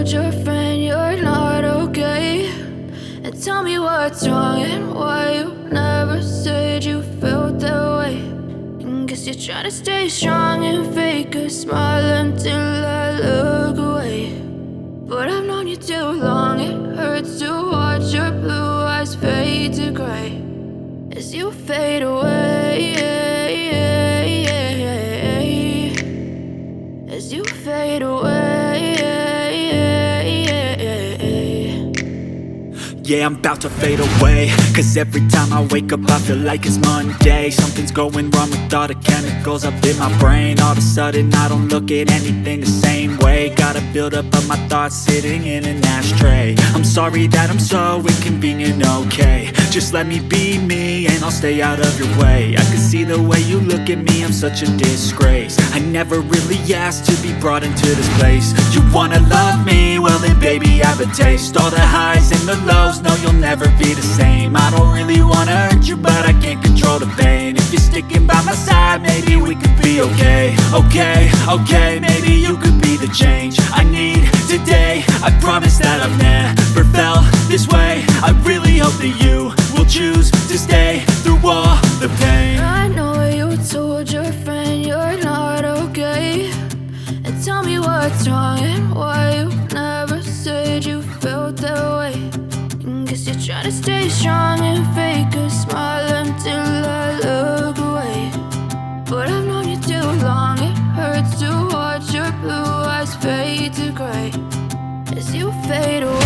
told your friend you're not okay? And tell me what's wrong and why you never said you felt that way. And guess you're trying to stay strong and fake a smile until I look away. But I've known you too long, it hurts to watch your blue eyes fade to gray as you fade away, as you fade away. Yeah, I'm about to fade away, cause every time I wake up I feel like it's Monday. Something's going wrong with all the chemicals up in my brain. All of a sudden I don't look at anything the same way. Gotta build up of my thoughts sitting in an ashtray. I'm sorry that I'm so inconvenient, okay? Just let me be me and I'll stay out of your way. I can see the way you look at me, I'm such a disgrace. I never really asked to be brought into this place. You wanna love me? Well then baby I have a taste. All the highs and the lows, no you'll never be the same. I don't really wanna hurt you but I can't control the pain. If you're sticking by my side maybe we could be okay. Okay, maybe you could be the change I need today. I promise that I've never felt this way. I really hope that you will choose to stay through all the pain. I know you told your friend you're not okay. And tell me what's wrong and why you never said you felt that way. And guess you're trying to stay strong and fake a smile until I look away. But I've known you too long, it hurts to watch your blue eyes fade to gray as you fade away.